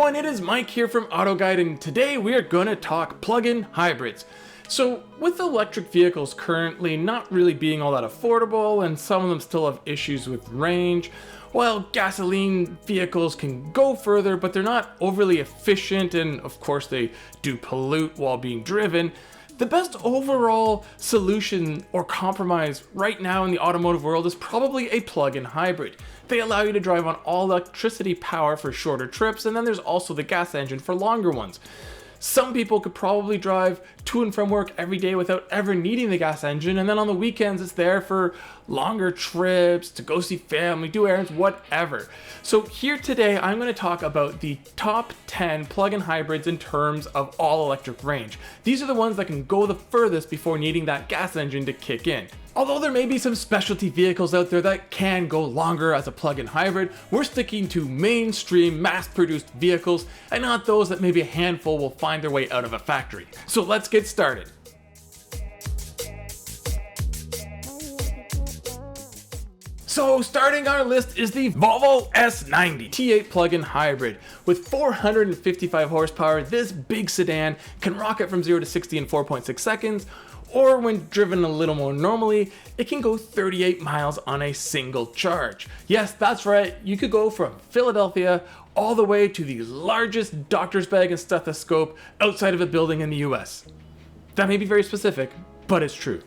everyone, it is Mike here from AutoGuide, and today we are going to talk plug-in hybrids. So with electric vehicles currently not really being all that affordable, and some of them still have issues with range, while gasoline vehicles can go further, but they're not overly efficient, and of course they do pollute while being driven. The best overall solution or compromise right now in the automotive world is probably a plug-in hybrid. They allow you to drive on all electricity power for shorter trips, and then there's also the gas engine for longer ones. Some people could probably drive to and from work every day without ever needing the gas engine, and then on the weekends it's there for longer trips, to go see family, do errands, whatever. So here today I'm going to talk about the top 10 plug-in hybrids in terms of all electric range. These are the ones that can go the furthest before needing that gas engine to kick in. Although there may be some specialty vehicles out there that can go longer as a plug-in hybrid, we're sticking to mainstream mass-produced vehicles and not those that maybe a handful will find their way out of a factory. So let's get started. So starting our list is the Volvo S90 T8 plug-in hybrid. With 455 horsepower, this big sedan can rocket from 0 to 60 in 4.6 seconds, or when driven a little more normally, it can go 38 miles on a single charge. Yes, that's right, you could go from Philadelphia all the way to the largest doctor's bag and stethoscope outside of a building in the US. That may be very specific, but it's true.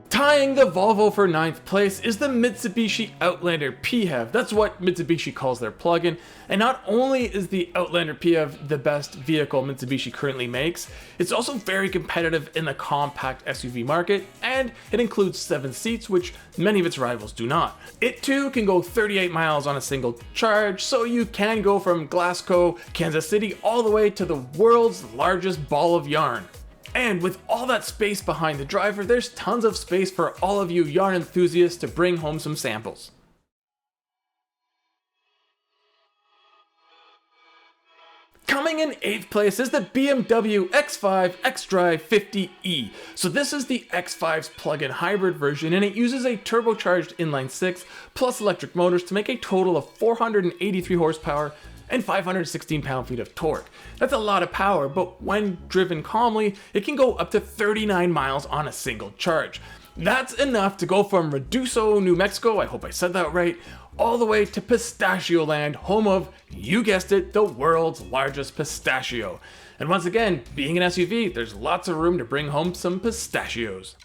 Tying the Volvo for 9th place is the Mitsubishi Outlander PHEV. That's what Mitsubishi calls their plug-in. And not only is the Outlander PHEV the best vehicle Mitsubishi currently makes, it's also very competitive in the compact SUV market, and it includes 7 seats, which many of its rivals do not. It too can go 38 miles on a single charge, so you can go from Glasgow, Kansas City, all the way to the world's largest ball of yarn. And with all that space behind the driver, there's tons of space for all of you yarn enthusiasts to bring home some samples. Coming in 8th place is the BMW X5 xDrive 50e. So this is the X5's plug-in hybrid version, and it uses a turbocharged inline-6 plus electric motors to make a total of 483 horsepower and 516 pound-feet of torque. That's a lot of power, but when driven calmly, it can go up to 39 miles on a single charge. That's enough to go from Reduso, New Mexico, I hope I said that right, all the way to Pistachio Land, home of, you guessed it, the world's largest pistachio. And once again, being an SUV, there's lots of room to bring home some pistachios.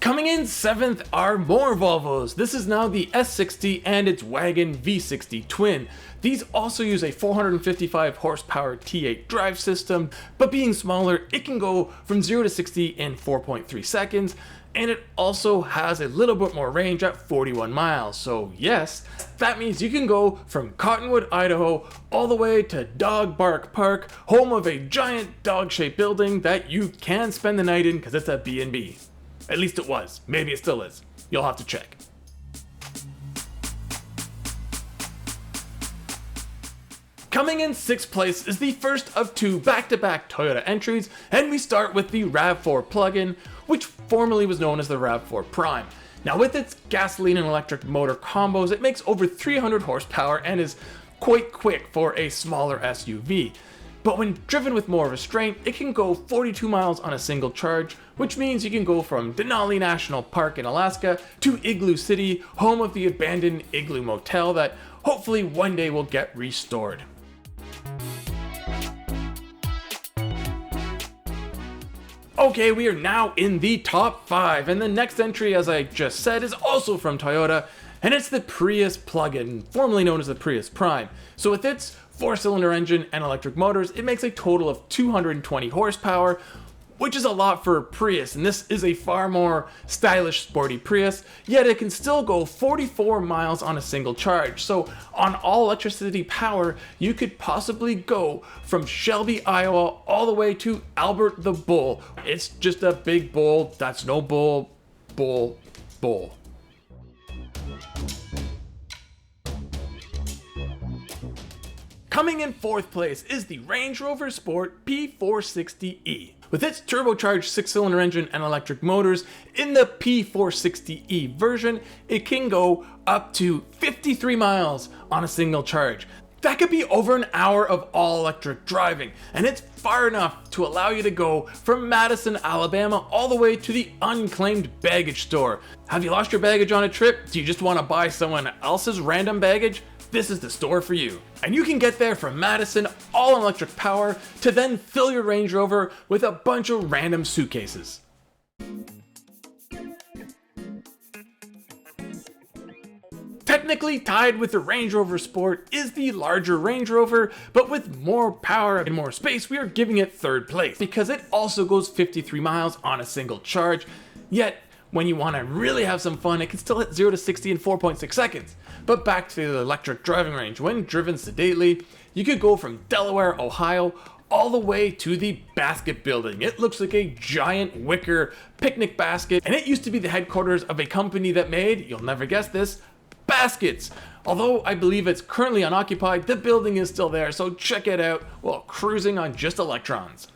Coming in 7th are more Volvos. This is now the S60 and its wagon V60 twin. These also use a 455 horsepower T8 drive system, but being smaller, it can go from 0 to 60 in 4.3 seconds, and it also has a little bit more range at 41 miles. So yes, that means you can go from Cottonwood, Idaho, all the way to Dog Bark Park, home of a giant dog-shaped building that you can spend the night in because it's a B&B. At least it was. Maybe it still is. You'll have to check. Coming in 6th place is the first of 2 back-to-back Toyota entries, and we start with the RAV4 plug-in, which formerly was known as the RAV4 Prime. Now with its gasoline and electric motor combos, it makes over 300 horsepower and is quite quick for a smaller SUV. But when driven with more restraint, it can go 42 miles on a single charge, which means you can go from Denali National Park in Alaska to Igloo City, home of the abandoned Igloo Motel that hopefully one day will get restored. Okay, we are now in the top 5, and the next entry, as I just said, is also from Toyota, and it's the Prius plug-in, formerly known as the Prius Prime. So with its 4-cylinder engine and electric motors, it makes a total of 220 horsepower, which is a lot for a Prius, and this is a far more stylish, sporty Prius, yet it can still go 44 miles on a single charge. So on all electricity power, you could possibly go from Shelby, Iowa, all the way to Albert the Bull. It's just a big bull that's no bull. Coming in 4th place is the Range Rover Sport P460e. With its turbocharged 6-cylinder engine and electric motors, in the P460e version, it can go up to 53 miles on a single charge. That could be over an hour of all-electric driving, and it's far enough to allow you to go from Madison, Alabama, all the way to the unclaimed baggage store. Have you lost your baggage on a trip? Do you just want to buy someone else's random baggage? This is the store for you. And you can get there from Madison, all in electric power, to then fill your Range Rover with a bunch of random suitcases. Technically tied with the Range Rover Sport is the larger Range Rover, but with more power and more space, we are giving it 3rd place because it also goes 53 miles on a single charge. Yet, when you want to really have some fun, it can still hit 0 to 60 in 4.6 seconds. But back to the electric driving range, when driven sedately, you could go from Delaware, Ohio, all the way to the basket building. It looks like a giant wicker picnic basket, and it used to be the headquarters of a company that made, you'll never guess this, baskets. Although I believe it's currently unoccupied, the building is still there, so check it out while cruising on just electrons.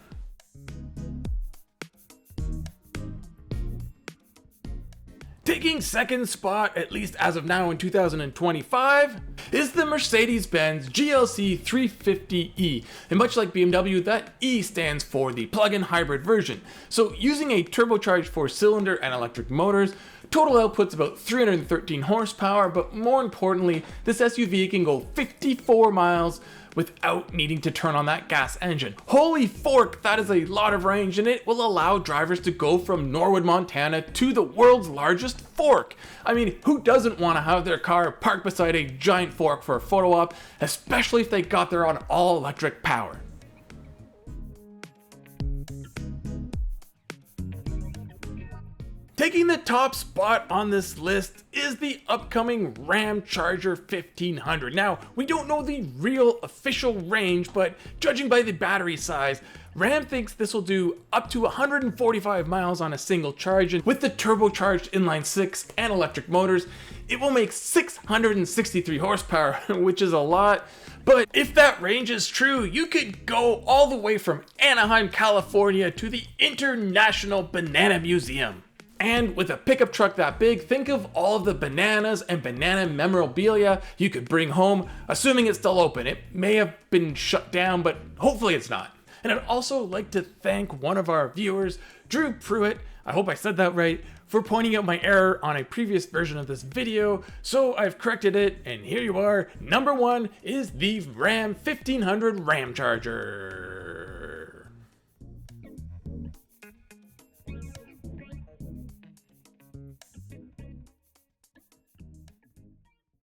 Taking 2nd spot, at least as of now in 2025, is the Mercedes-Benz GLC 350e. And much like BMW, that E stands for the plug-in hybrid version. So using a turbocharged 4-cylinder and electric motors, total output's about 313 horsepower, but more importantly, this SUV can go 54 miles without needing to turn on that gas engine. Holy fork, that is a lot of range, and it will allow drivers to go from Norwood, Montana to the world's largest fork. I mean, who doesn't want to have their car parked beside a giant fork for a photo op, especially if they got there on all electric power? Taking the top spot on this list is the upcoming Ram Charger 1500. Now, we don't know the real official range, but judging by the battery size, Ram thinks this will do up to 145 miles on a single charge, and with the turbocharged inline-6 and electric motors, it will make 663 horsepower, which is a lot. But if that range is true, you could go all the way from Anaheim, California to the International Banana Museum. And with a pickup truck that big, think of all of the bananas and banana memorabilia you could bring home, assuming it's still open. It may have been shut down, but hopefully it's not. And I'd also like to thank one of our viewers, Drew Pruitt, I hope I said that right, for pointing out my error on a previous version of this video, so I've corrected it, and here you are. Number 1 is the Ram 1500 Ram Charger.